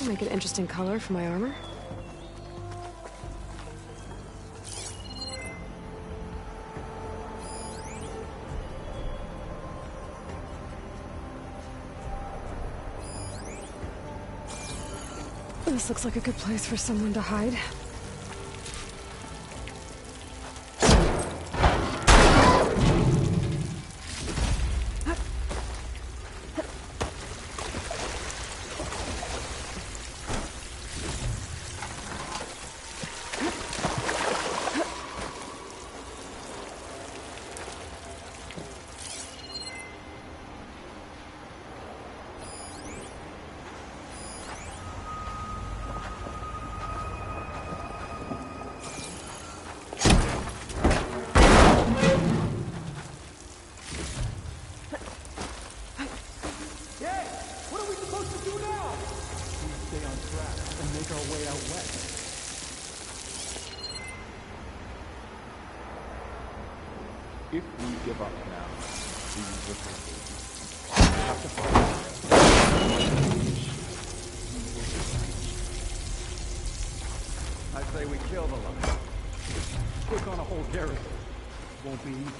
Make an interesting color for my armor. This looks like a good place for someone to hide. If we give up now, we will have to find I say we kill the lion. Take on a whole garrison. Won't be easy.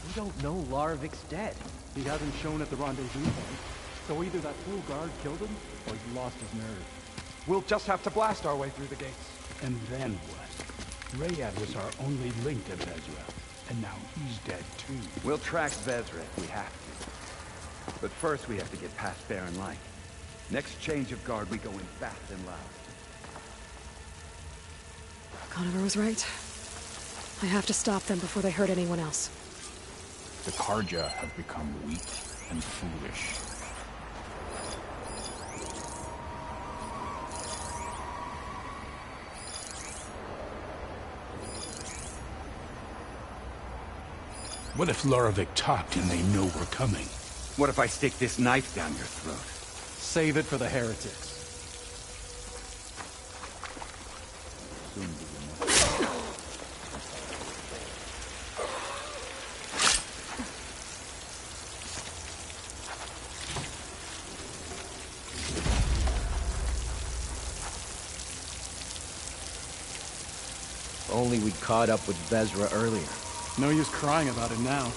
We don't know Larvik's dead. He hasn't shown at the rendezvous point, so either that fool guard killed him, or he lost his nerve. We'll just have to blast our way through the gates. And then what? Rayad was our only link to Vezra, and now he's dead too. We'll track Vezra if we have to. But first we have to get past Baron Light. Next change of guard, we go in fast and loud. Conover was right. I have to stop them before they hurt anyone else. The Karja have become weak and foolish. What if Loravik talked and they know we're coming? What if I stick this knife down your throat? Save it for the heretics. Soon begin. Only we caught up with Vezra earlier. No use crying about it now.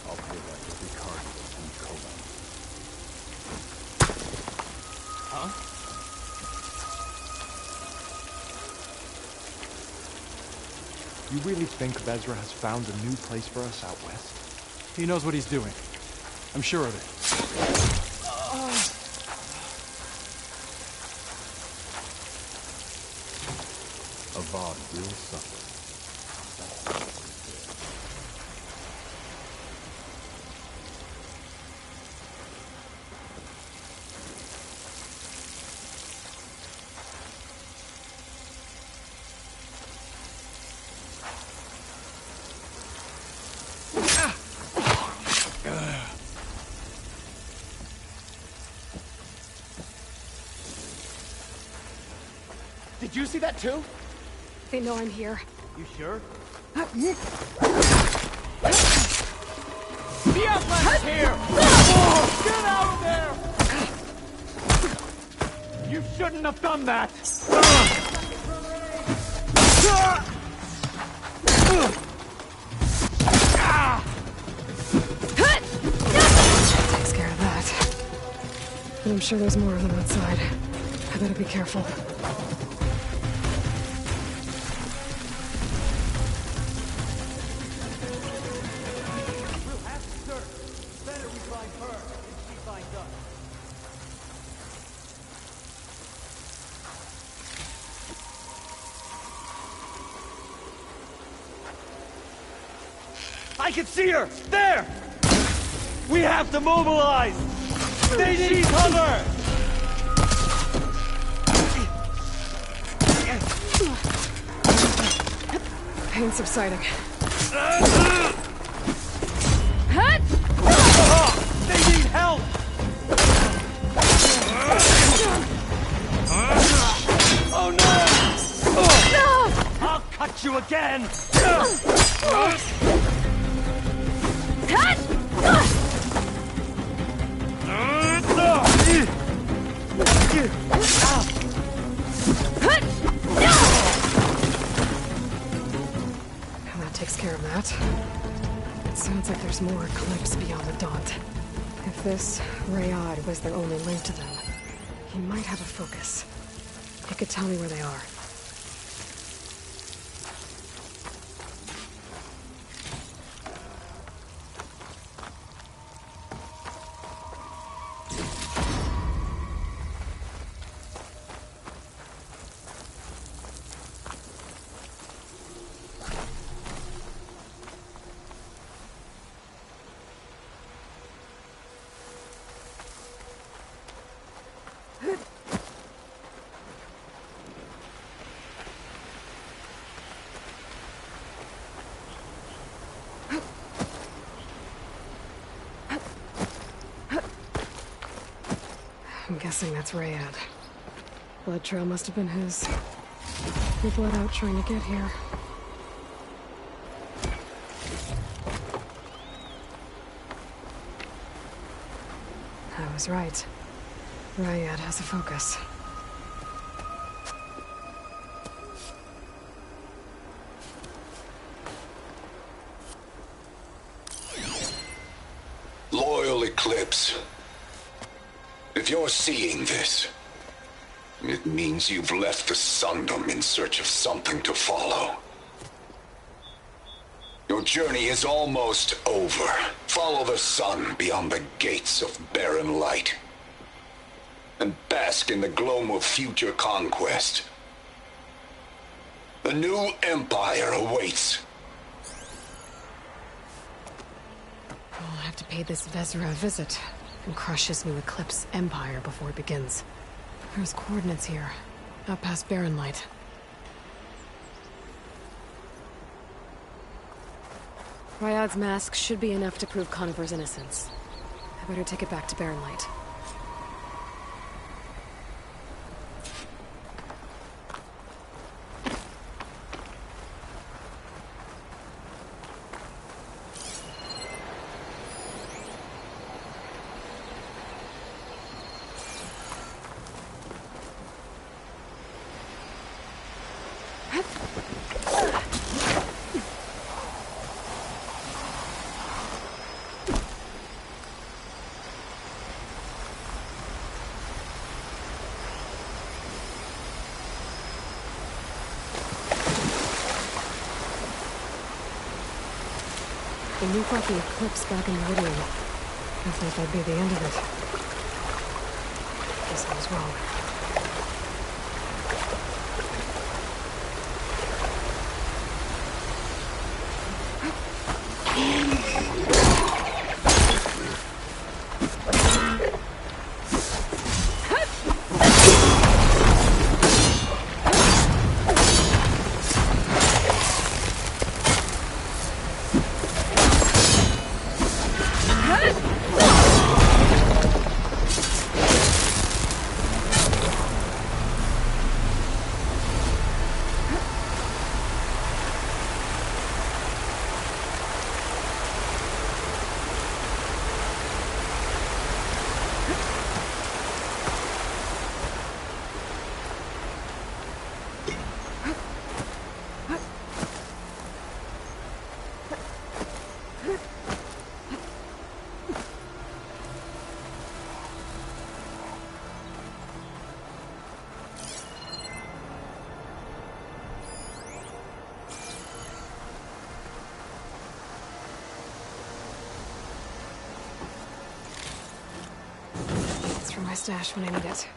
I'll pay that with Ricard and Koban. Huh? You really think Vezra has found a new place for us out west? He knows what he's doing. I'm sure of it. Avad will suffer. you see that too? They know I'm here. You sure? The outlet's here! Get out of there! You shouldn't have done that! Takes care of that. But I'm sure there's more of them outside. I better be careful. We'll have to search. Better we find her than she finds us. I can see her! There! We have to mobilize! They need cover! Pain subsiding. They need help! Oh no! I'll cut you again! And that takes care of that. It sounds like there's more clips beyond the Daunt. If this Rayad was their only link to them, he might have a focus. He could tell me where they are. I'm guessing that's Rayad. Blood trail must have been his. He bled out trying to get here. I was right. Rayad has a focus. Loyal Eclipse. If you're seeing this, it means you've left the Sundom in search of something to follow. Your journey is almost over. Follow the sun beyond the gates of barren light, and bask in the gloam of future conquest. A new empire awaits. I'll have to pay this Vezra a visit and crush his new Eclipse empire before it begins. There's coordinates here, up past Barren Light. Ryad's mask should be enough to prove Conifer's innocence. I better take it back to Barren Light. The new got the Eclipse back in Meridian. I thought that'd be the end of it. Guess I was wrong. stash when I need it.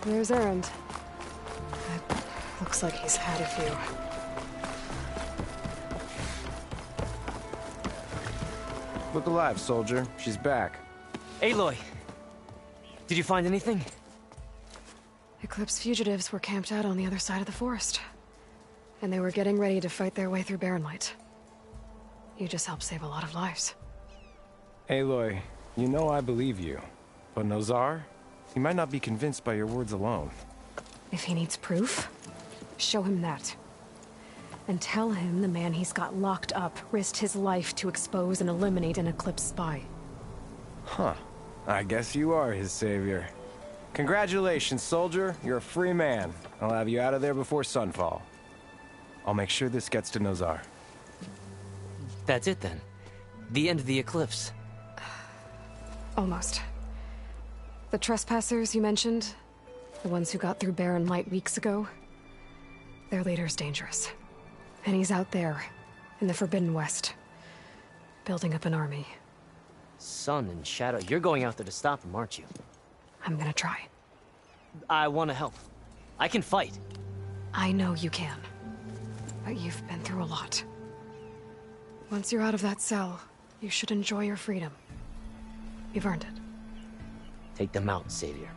There's Errand. It looks like he's had a few. Look alive, soldier. She's back. Aloy! Did you find anything? Eclipse fugitives were camped out on the other side of the forest. And they were getting ready to fight their way through Barren Light. You just helped save a lot of lives. Aloy, you know I believe you. But Nozar? He might not be convinced by your words alone. If he needs proof, show him that. And tell him the man he's got locked up risked his life to expose and eliminate an Eclipse spy. Huh. I guess you are his savior. Congratulations, soldier. You're a free man. I'll have you out of there before sunfall. I'll make sure this gets to Nozar. That's it then. The end of the Eclipse. Almost. The trespassers you mentioned, the ones who got through Barren Light weeks ago, their leader's dangerous. And he's out there, in the Forbidden West. building up an army. Sun and Shadow, you're going out there to stop them, aren't you? I'm gonna try. I want to help. I can fight. I know you can. But you've been through a lot. Once you're out of that cell, you should enjoy your freedom. You've earned it. Take them out, Savior.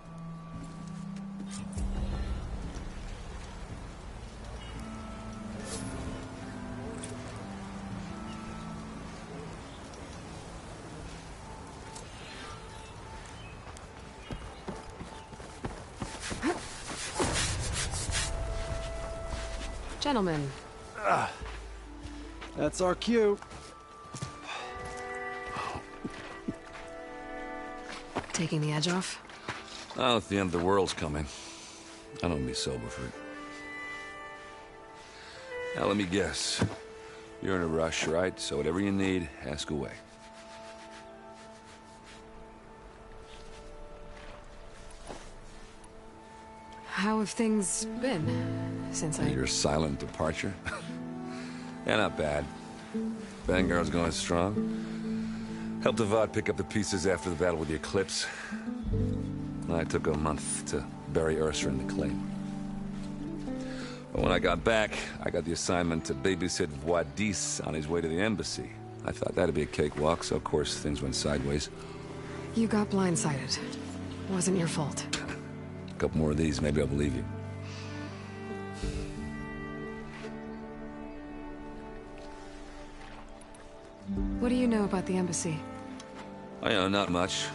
Gentlemen. That's our cue. Taking the edge off? Well, if the end of the world's coming, I don't be sober for it. Now, let me guess. You're in a rush, right? So whatever you need, ask away. How have things been since Your silent departure? Yeah, not bad. Vanguard's going strong. Helped Avad pick up the pieces after the battle with the Eclipse. I took a month to bury Ursa in the claim. But when I got back, I got the assignment to babysit Wadis on his way to the embassy. I thought that'd be a cakewalk, so of course things went sideways. You got blindsided. Wasn't your fault. A couple more of these, maybe I'll believe you. What do you know about the embassy? I know not much.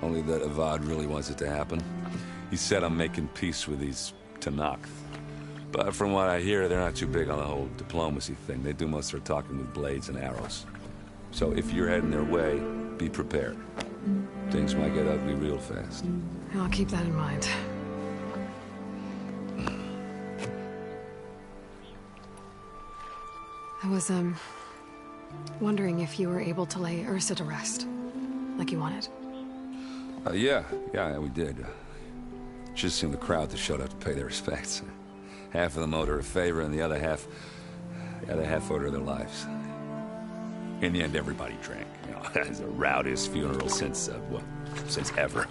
Only that Avad really wants it to happen. He said I'm making peace with these Tanakh. But from what I hear, they're not too big on the whole diplomacy thing. They do most of their talking with blades and arrows. So if you're heading their way, be prepared. Things might get ugly real fast. I'll keep that in mind. I was, wondering if you were able to lay Ursa to rest, like you wanted. Yeah, we did. Just seemed the crowd that showed up to pay their respects. Half of them owed her a favor, and the other half owed her their lives. In the end, everybody drank. You know, it's the rowdiest funeral since ever.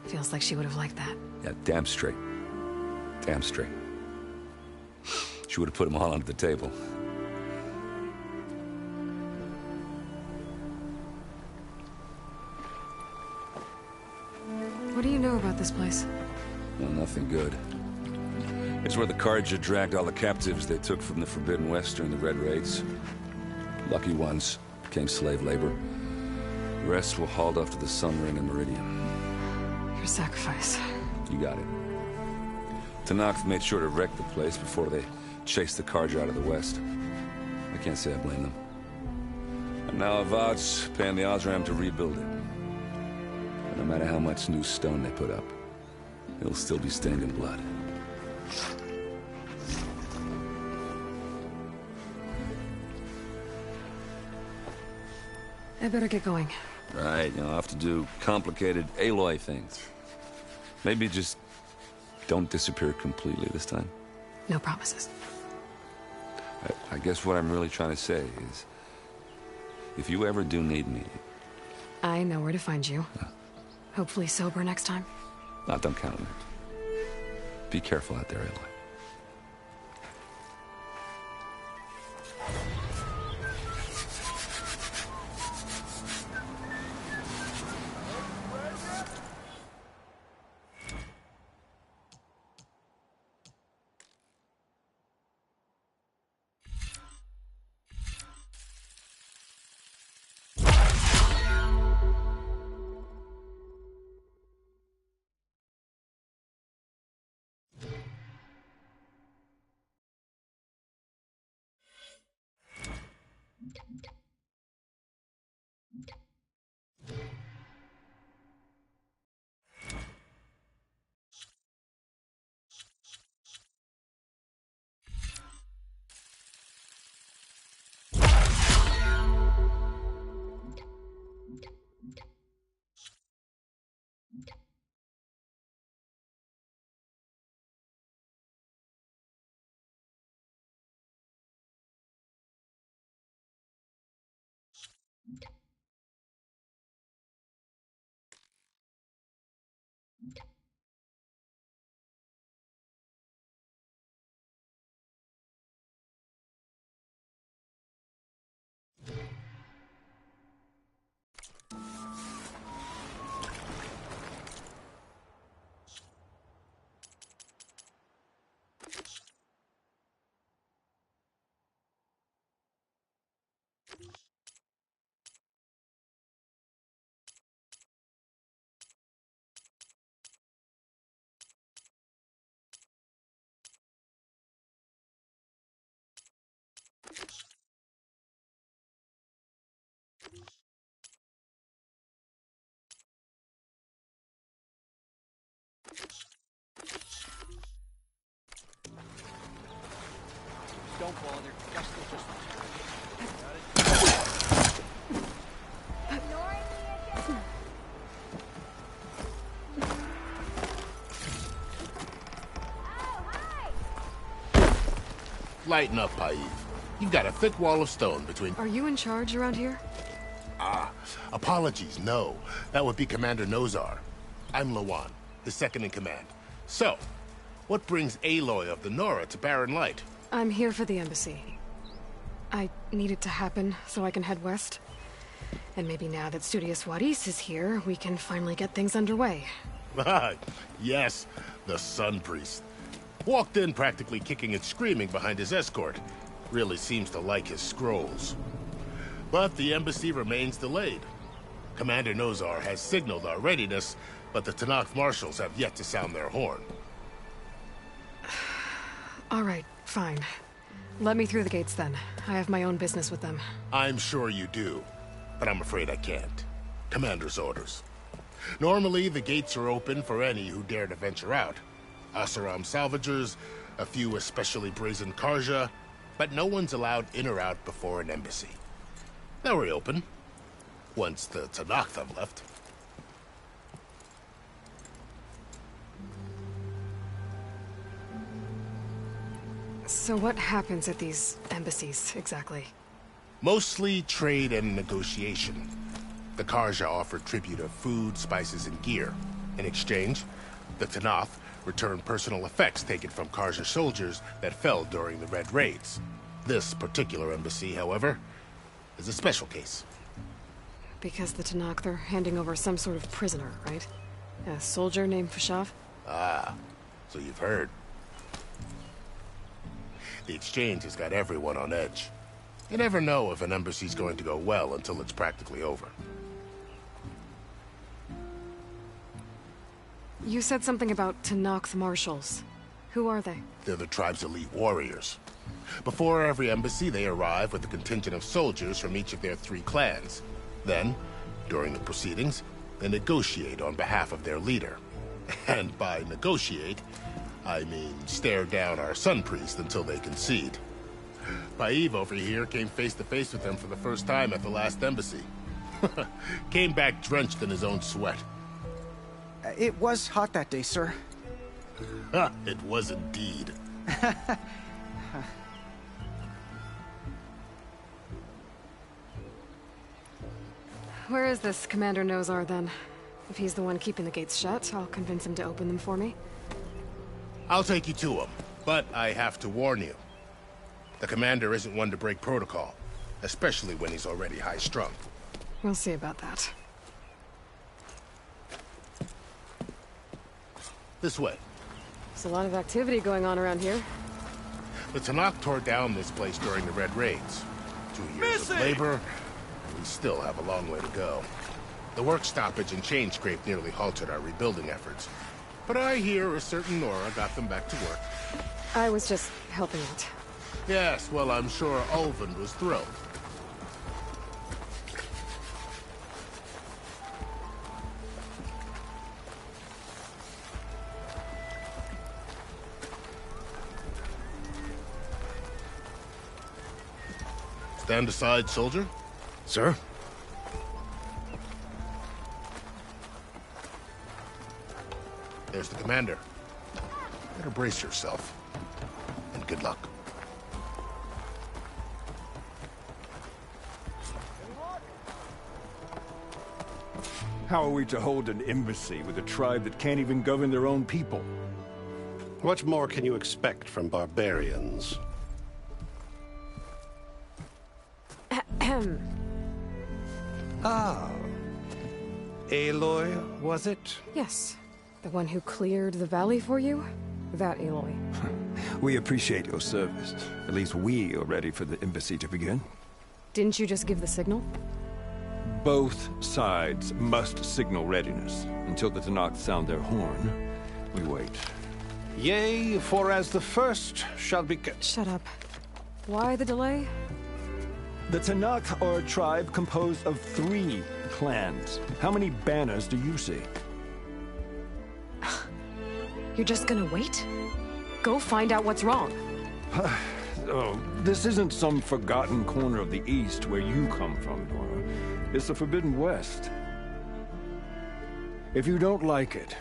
Feels like she would have liked that. Yeah, damn straight. Damn straight. She would have put them all under the table. What do you know about this place? Well, nothing good. It's where the Carja dragged all the captives they took from the Forbidden West during the Red Raids. Lucky ones became slave labor. The rest were hauled off to the Sun Ring and Meridian. Your sacrifice. You got it. Tanakh made sure to wreck the place before they chased the Carja out of the West. I can't say I blame them. And now Avad's paying the Osram to rebuild it. No matter how much new stone they put up, it'll still be stained in blood. I better get going. Right, I'll have to do complicated Aloy things. Maybe just don't disappear completely this time. No promises. I guess what I'm really trying to say is, if you ever do need me... I know where to find you. Hopefully sober next time. Don't count on it. Be careful out there, Aloy. Don't bother. Gus will just... Lighten up, Ps5. You've got a thick wall of stone between... Are you in charge around here? Ah, apologies, no. That would be Commander Nozar. I'm Lawan, his second-in-command. So, what brings Aloy of the Nora to Barren Light? I'm here for the embassy. I need it to happen so I can head west. And maybe now that Studious Wadis is here, we can finally get things underway. Yes, the Sun Priest. Walked in practically kicking and screaming behind his escort. Really seems to like his scrolls. But the embassy remains delayed. Commander Nozar has signaled our readiness, but the Tanakh marshals have yet to sound their horn. All right, fine. Let me through the gates then. I have my own business with them. I'm sure you do, but I'm afraid I can't. Commander's orders. Normally, the gates are open for any who dare to venture out. Asaram salvagers, a few especially brazen Karja, but no one's allowed in or out before an embassy. They'll reopen, once the Tanakh have left. So what happens at these embassies, exactly? Mostly trade and negotiation. The Karja offer tribute of food, spices, and gear. In exchange, the Tanakh return personal effects taken from Karja soldiers that fell during the Red Raids. This particular embassy, however, is a special case. Because the Tanakh, they're handing over some sort of prisoner, right? A soldier named Fashav? Ah, so you've heard. The exchange has got everyone on edge. You never know if an embassy's going to go well until it's practically over. You said something about Tanakh marshals. Who are they? They're the tribe's elite warriors. Before every embassy, they arrive with a contingent of soldiers from each of their 3 clans. Then, during the proceedings, they negotiate on behalf of their leader. And by negotiate, I mean stare down our Sun Priest until they concede. Ps5 over here came face to face with them for the first time at the last embassy. Came back drenched in his own sweat. It was hot that day, sir. It was indeed. Where is this Commander Nozar, then? If he's the one keeping the gates shut, I'll convince him to open them for me. I'll take you to him, but I have to warn you. The commander isn't one to break protocol, especially when he's already high-strung. We'll see about that. This way. There's a lot of activity going on around here. The Tanakh tore down this place during the Red Raids. 2 years of labor, we still have a long way to go. The work stoppage and chain scrape nearly halted our rebuilding efforts. But I hear a certain Nora got them back to work. I was just helping out. Yes, well, I'm sure Ulvin was thrilled. Stand aside, soldier. Sir? There's the commander. Better brace yourself. And good luck. How are we to hold an embassy with a tribe that can't even govern their own people? What more can you expect from barbarians? Ah. Aloy, was it? Yes. The one who cleared the valley for you? That Aloy. We appreciate your service. At least we are ready for the embassy to begin. Didn't you just give the signal? Both sides must signal readiness. Until the Tanakh sound their horn, we wait. Yea, for as the first shall be... Shut up. Why the delay? The Tanakh are a tribe composed of 3 clans. How many banners do you see? You're just gonna wait? Go find out what's wrong. Oh, this isn't some forgotten corner of the East where you come from, Nora. It's the Forbidden West. If you don't like it,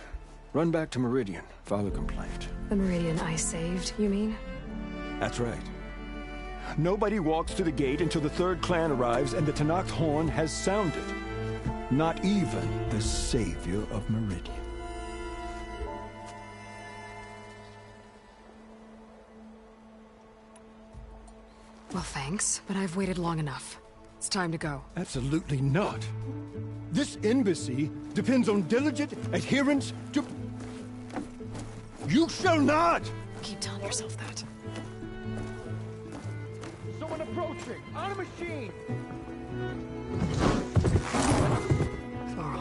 run back to Meridian, file a complaint. The Meridian I saved, you mean? That's right. Nobody walks to the gate until the third clan arrives and the Tenakth horn has sounded. Not even the savior of Meridian. Well, thanks, but I've waited long enough. It's time to go. Absolutely not. This embassy depends on diligent adherence to... You shall not! Keep telling yourself that. Someone approaching! On a machine! Varl.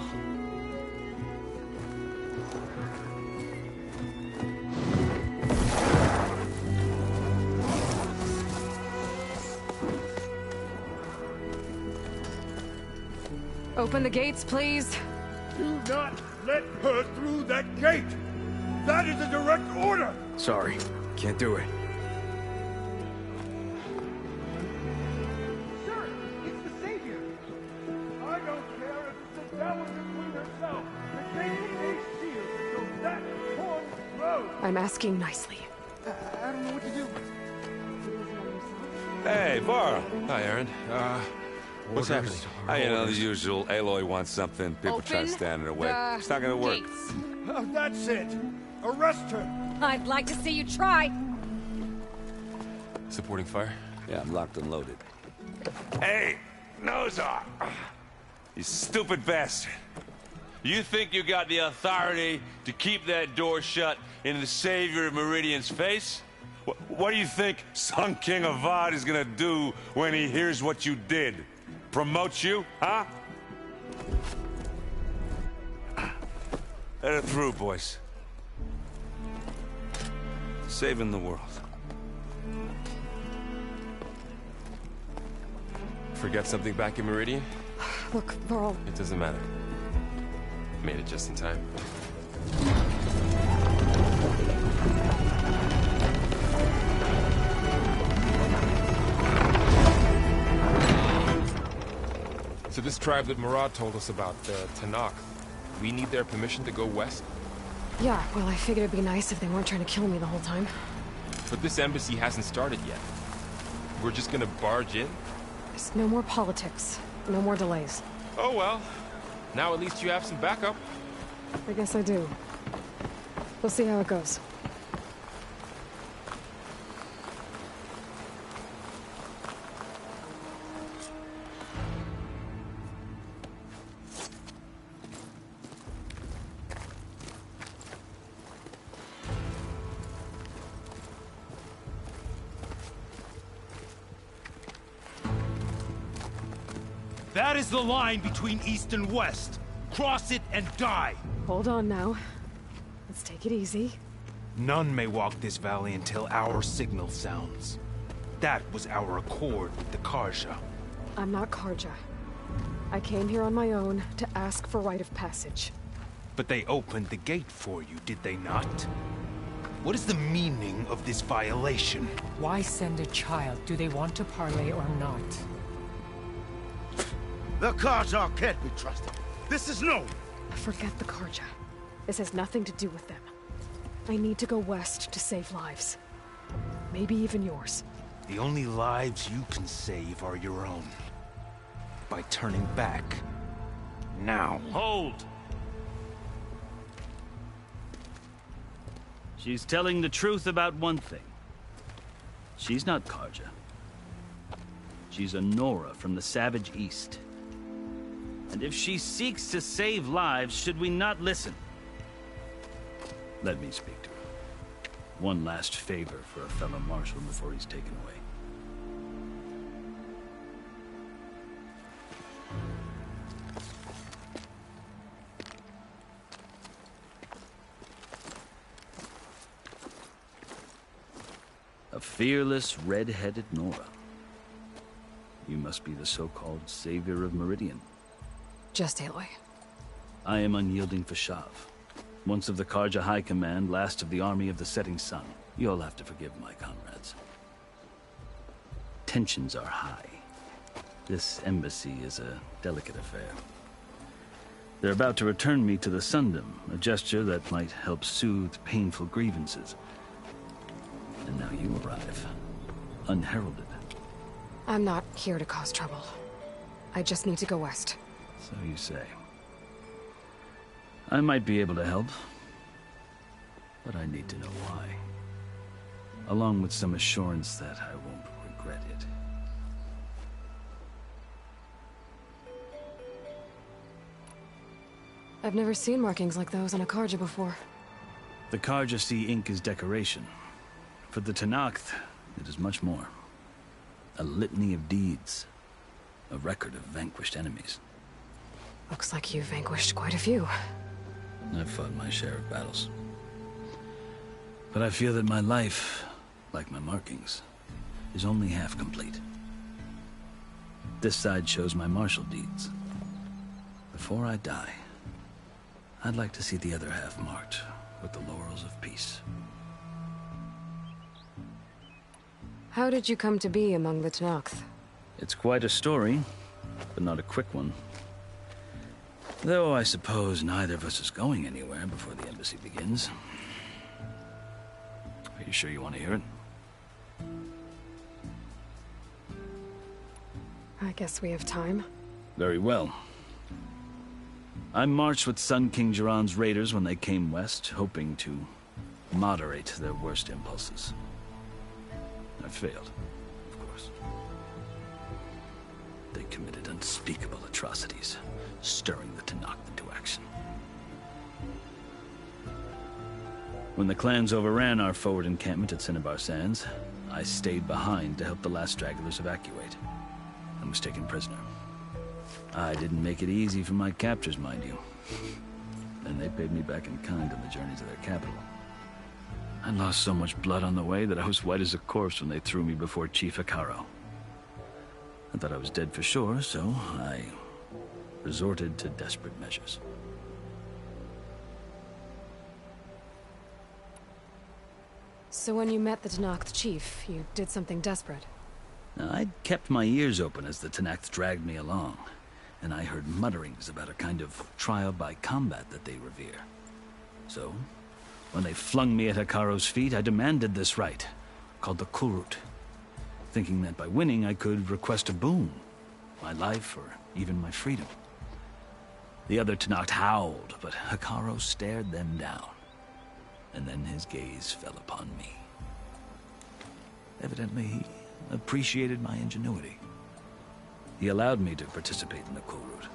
Open the gates, please. Do not let her through that gate! That is a direct order! Sorry, can't do it. Sir, it's the Savior! I don't care if it's a devil between herself. The gate is sealed, so that horn blows! I'm asking nicely. I don't know what to do. Hey, Varl. Hi, Aaron. What's happening? You know, the usual. Aloy wants something. People try to stand in her way. It's not gonna work. That's it! Arrest her! I'd like to see you try. Supporting fire? Yeah, I'm locked and loaded. Hey, Nozar! You stupid bastard. You think you got the authority to keep that door shut in the savior of Meridian's face? What do you think Sun King Avad is gonna do when he hears what you did? Promote you, huh? Let her through, boys. Saving the world. Forget something back in Meridian? Look, Varl. It doesn't matter. Made it just in time. So this tribe that Murad told us about, the Tenakth, we need their permission to go west? Yeah, well, I figured it'd be nice if they weren't trying to kill me the whole time. But this embassy hasn't started yet. We're just gonna barge in? There's no more politics. No more delays. Oh well. Now at least you have some backup. I guess I do. We'll see how it goes. That is the line between East and West. Cross it and die. Hold on now. Let's take it easy. None may walk this valley until our signal sounds. That was our accord with the Karja. I'm not Karja. I came here on my own to ask for rite of passage. But they opened the gate for you, did they not? What is the meaning of this violation? Why send a child? Do they want to parley or not? The Karja can't be trusted. This is known. Forget the Karja. This has nothing to do with them. I need to go west to save lives. Maybe even yours. The only lives you can save are your own. By turning back. Now. Hold! She's telling the truth about one thing. She's not Karja. She's a Nora from the Savage East. And if she seeks to save lives, should we not listen? Let me speak to her. One last favor for a fellow marshal before he's taken away. A fearless, red-headed Nora. You must be the so-called savior of Meridian. Just Aloy. I am unyielding Ps5. Once of the Karja High Command, last of the Army of the Setting Sun. You'll have to forgive my comrades. Tensions are high. This embassy is a delicate affair. They're about to return me to the Sundom, a gesture that might help soothe painful grievances. And now you arrive, unheralded. I'm not here to cause trouble. I just need to go west. So you say. I might be able to help, but I need to know why. Along with some assurance that I won't regret it. I've never seen markings like those on a Karja before. The Karja see ink as decoration. For the Tenakth, it is much more. A litany of deeds. A record of vanquished enemies. Looks like you've vanquished quite a few. I've fought my share of battles. But I feel that my life, like my markings, is only half complete. This side shows my martial deeds. Before I die, I'd like to see the other half marked with the laurels of peace. How did you come to be among the Tenakth? It's quite a story, but not a quick one. Though I suppose neither of us is going anywhere before the embassy begins. Are you sure you want to hear it? I guess we have time. Very well. I marched with Sun King Jiran's raiders when they came west, hoping to moderate their worst impulses. I failed, of course. They committed unspeakable atrocities, stirring the Tenakth into action. When the clans overran our forward encampment at Cinnabar Sands, I stayed behind to help the last stragglers evacuate, and was taken prisoner. I didn't make it easy for my captors, mind you. And they paid me back in kind on the journey to their capital. I lost so much blood on the way that I was white as a corpse when they threw me before Chief Hikaro. I thought I was dead for sure, so I resorted to desperate measures. So when you met the Tenakth chief, you did something desperate? Now, I'd kept my ears open as the Tenakth dragged me along, and I heard mutterings about a kind of trial by combat that they revere. So, when they flung me at Hikaro's feet, I demanded this right, called the Kulrut, thinking that by winning I could request a boon, my life or even my freedom. The other Tenakth howled, but Hikaro stared them down, and then his gaze fell upon me. Evidently, he appreciated my ingenuity. He allowed me to participate in the Kulrut.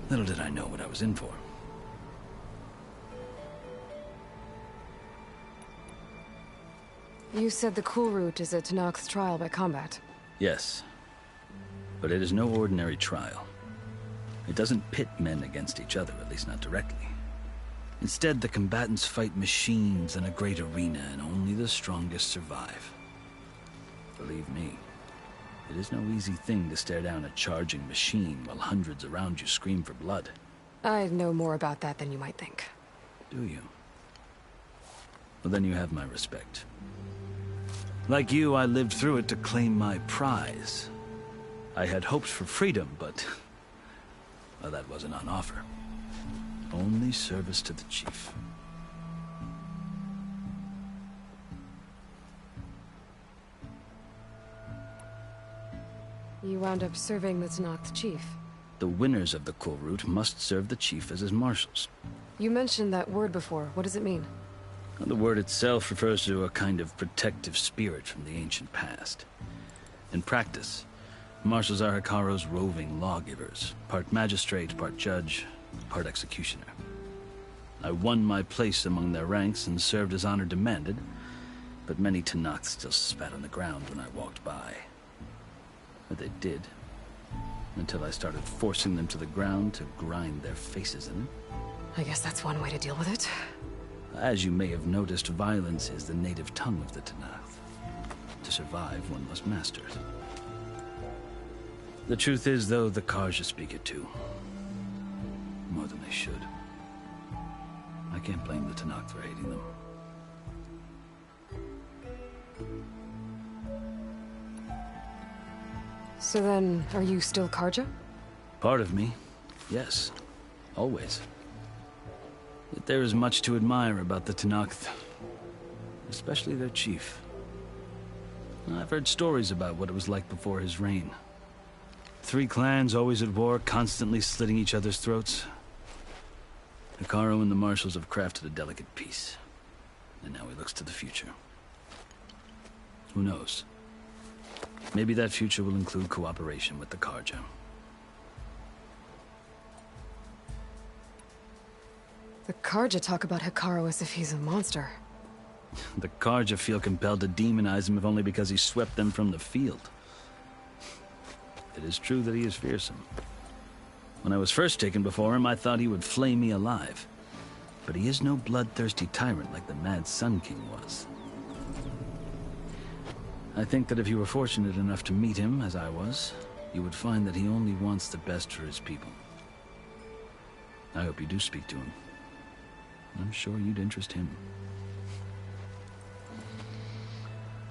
Little did I know what I was in for. You said the Kulrut is a Tenakth trial by combat. Yes, but it is no ordinary trial. It doesn't pit men against each other, at least not directly. Instead, the combatants fight machines in a great arena, and only the strongest survive. Believe me, it is no easy thing to stare down a charging machine while hundreds around you scream for blood. I know more about that than you might think. Do you? Well, then you have my respect. Like you, I lived through it to claim my prize. I had hoped for freedom, but well, that wasn't on offer. Only service to the chief. You wound up serving the Tenakth chief. The winners of the Kulrut must serve the chief as his marshals. You mentioned that word before. What does it mean? The word itself refers to a kind of protective spirit from the ancient past. In practice, marshals are Hikaro's roving lawgivers, part magistrate, part judge, part executioner. I won my place among their ranks and served as honor demanded, but many Tenakth still spat on the ground when I walked by. But they did, until I started forcing them to the ground to grind their faces in it. I guess that's one way to deal with it. As you may have noticed, violence is the native tongue of the Tenakth. To survive, one must master it. The truth is, though, the Karja speak it too. More than they should. I can't blame the Tanakh for hating them. So then, are you still Karja? Part of me, yes. Always. Yet there is much to admire about the Tanakh, especially their chief. I've heard stories about what it was like before his reign. 3 clans always at war, constantly slitting each other's throats. Hekarro and the Marshals have crafted a delicate peace. And now he looks to the future. Who knows? Maybe that future will include cooperation with the Karja. The Karja talk about Hekarro as if he's a monster. The Karja feel compelled to demonize him if only because he swept them from the field. It is true that he is fearsome. When I was first taken before him, I thought he would flay me alive. But he is no bloodthirsty tyrant like the Mad Sun King was. I think that if you were fortunate enough to meet him, as I was, you would find that he only wants the best for his people. I hope you do speak to him. I'm sure you'd interest him.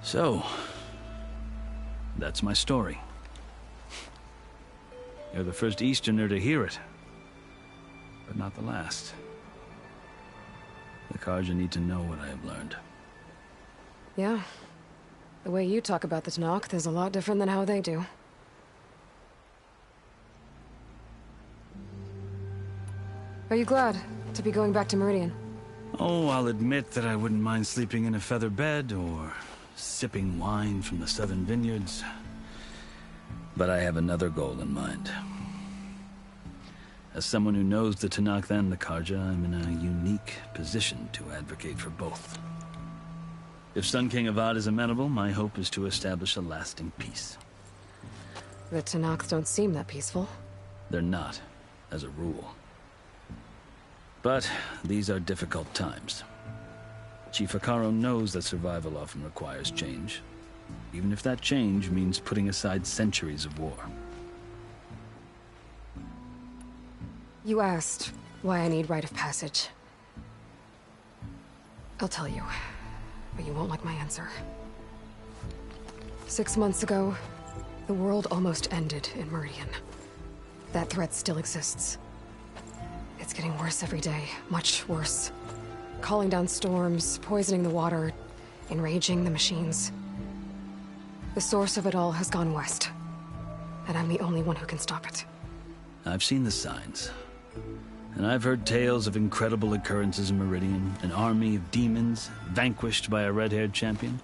So, that's my story. You're the first Easterner to hear it, but not the last. The Karja need to know what I have learned. Yeah. The way you talk about the Tanakh is a lot different than how they do. Are you glad to be going back to Meridian? Oh, I'll admit that I wouldn't mind sleeping in a feather bed or sipping wine from the southern vineyards. But I have another goal in mind. As someone who knows the Tanakh and the Karja, I'm in a unique position to advocate for both. If Sun King Avad is amenable, my hope is to establish a lasting peace. The Tanakh don't seem that peaceful. They're not, as a rule. But these are difficult times. Chief Hekarro knows that survival often requires change, even if that change means putting aside centuries of war. You asked why I need rite of passage. I'll tell you, but you won't like my answer. 6 months ago, the world almost ended in Meridian. That threat still exists. It's getting worse every day, much worse. Calling down storms, poisoning the water, enraging the machines. The source of it all has gone west, and I'm the only one who can stop it. I've seen the signs. And I've heard tales of incredible occurrences in Meridian, an army of demons vanquished by a red-haired champion.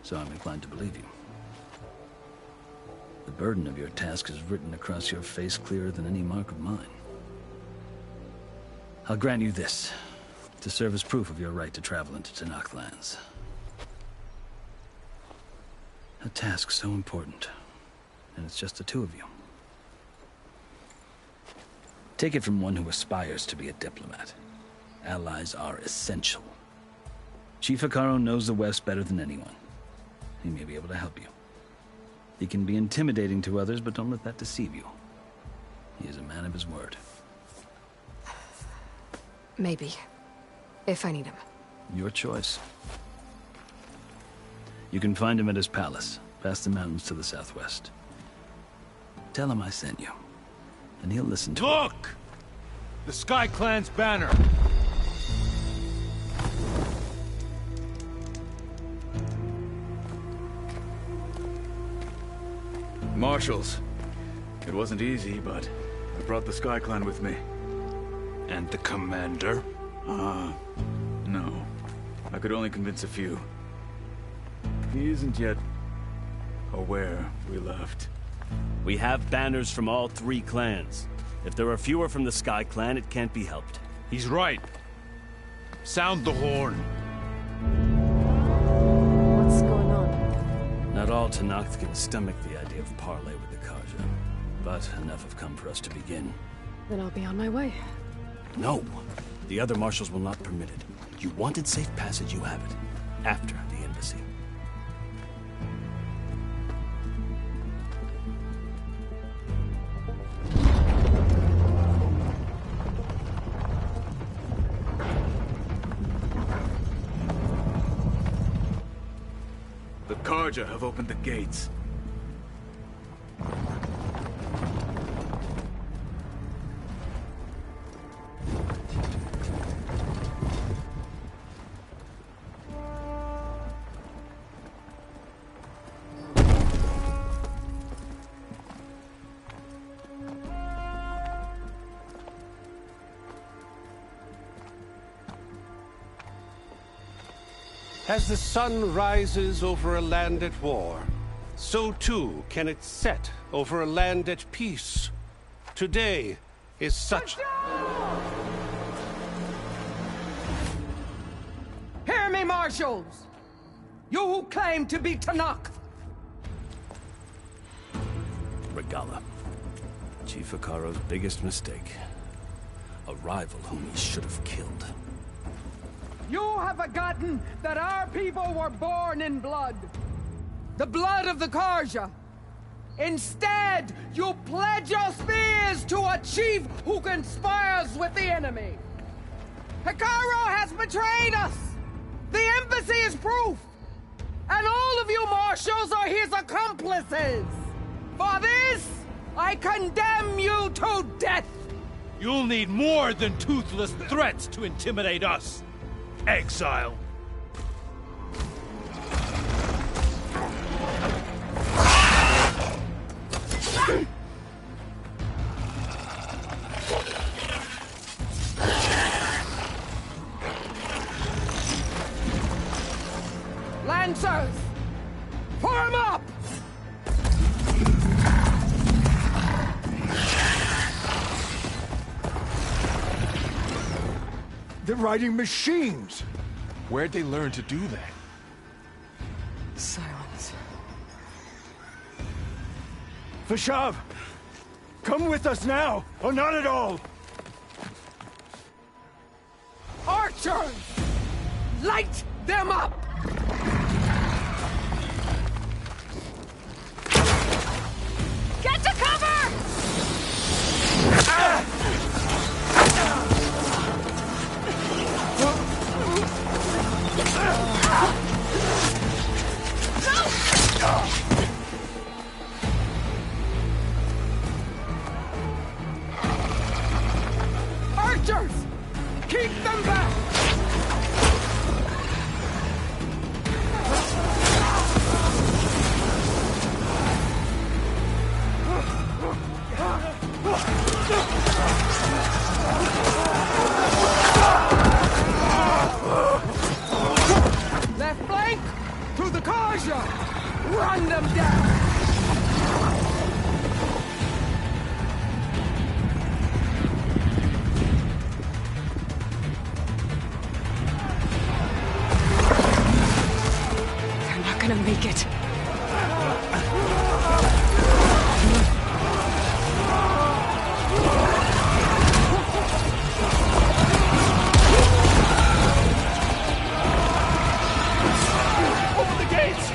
So I'm inclined to believe you. The burden of your task is written across your face clearer than any mark of mine. I'll grant you this, to serve as proof of your right to travel into Tanakh lands. A task so important, and it's just the two of you. Take it from one who aspires to be a diplomat. Allies are essential. Chief Hekarro knows the West better than anyone. He may be able to help you. He can be intimidating to others, but don't let that deceive you. He is a man of his word. Maybe. If I need him. Your choice. You can find him at his palace, past the mountains to the southwest. Tell him I sent you, and he'll listen to Look! The Sky Clan's banner! Marshals. It wasn't easy, but I brought the Sky Clan with me. And the commander? No. I could only convince a few. He isn't yet aware we left. We have banners from all 3 clans. If there are fewer from the Sky Clan, it can't be helped. He's right. Sound the horn. What's going on? Not all Tanakh can stomach the idea of parley with the Karja, but enough have come for us to begin. Then I'll be on my way. No. The other marshals will not permit it. You wanted safe passage, you have it. After the embassy. Kharja have opened the gates. As the sun rises over a land at war, so too can it set over a land at peace. Today is such... Hear me, marshals! You who claim to be Tanakh! Regala. Chief Hikaro's biggest mistake. A rival whom he should have killed. You have forgotten that our people were born in blood. The blood of the Kharja. Instead, you pledge your spears to a chief who conspires with the enemy. Hikaro has betrayed us! The embassy is proof! And all of you marshals are his accomplices! For this, I condemn you to death! You'll need more than toothless threats to intimidate us. Exile. Lancers! Form up! They're riding machines! Where'd they learn to do that? Silence. Vashav! Come with us now, or not at all! Archers! Light them up! Get to cover! Archers! Keep them back! Left flank! To the Kharja! Run them down! They're not gonna make it. Open the gates!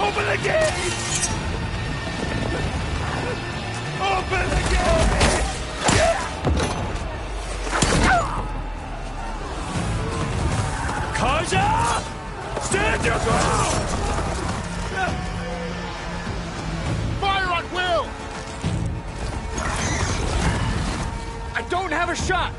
Open the gates! Open the gates! Kharja! Stand your ground! Fire at will! I don't have a shot!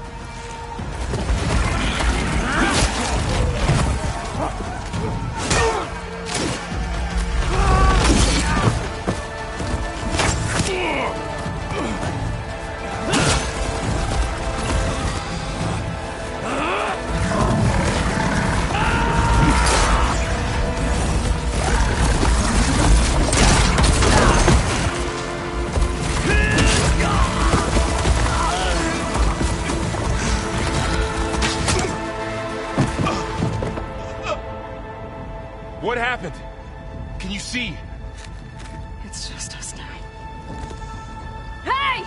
What happened? Can you see? It's just us now. Hey!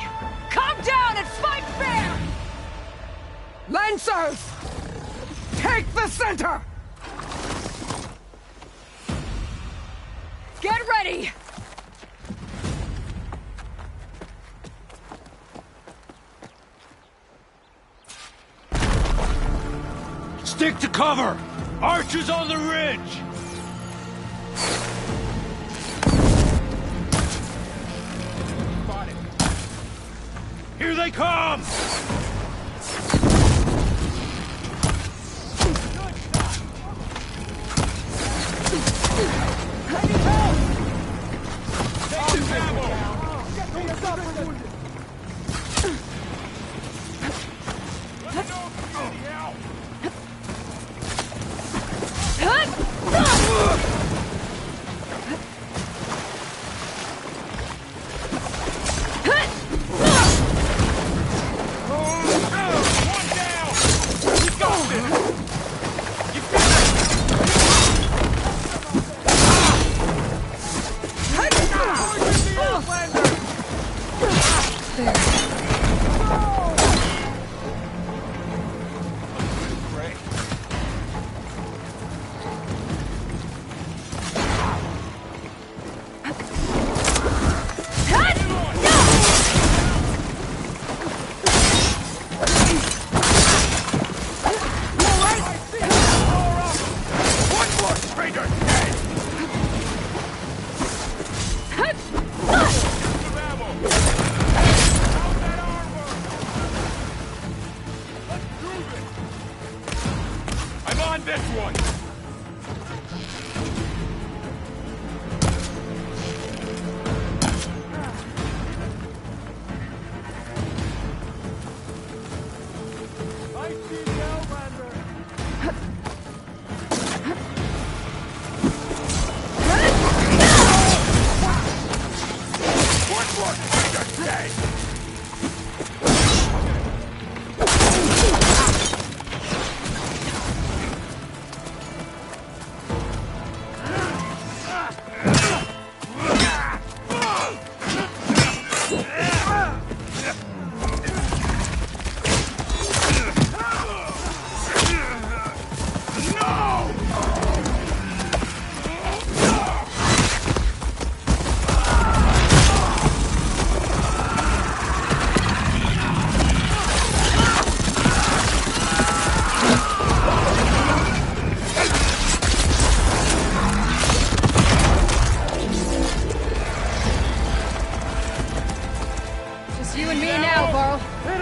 Calm down and fight fair! Lancers! Take the center! Get ready! Stick to cover! Archers on the ridge! Here they come!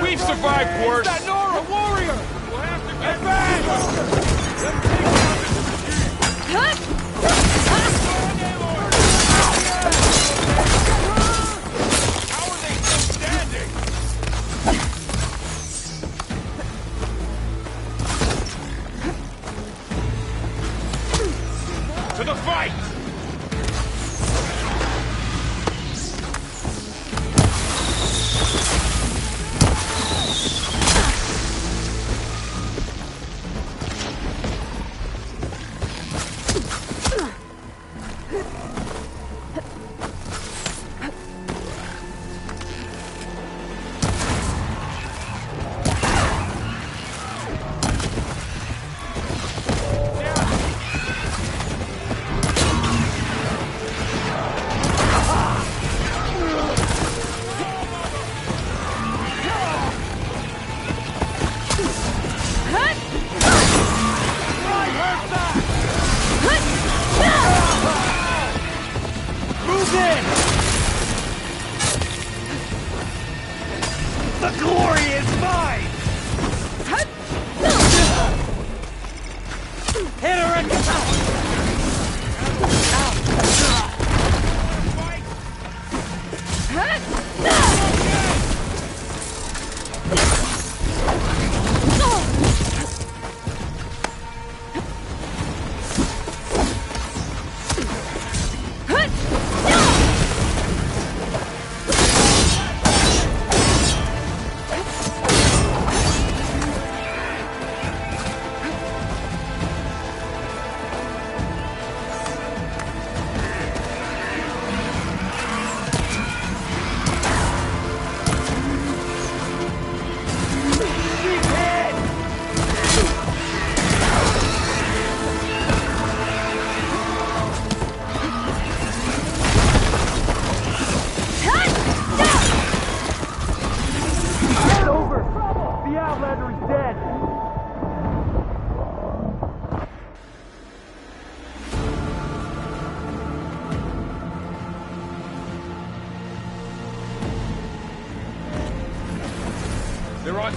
We've survived worse. That Nora warrior! We'll have to get back! How are they still standing? To the fight!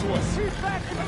to us! She's back in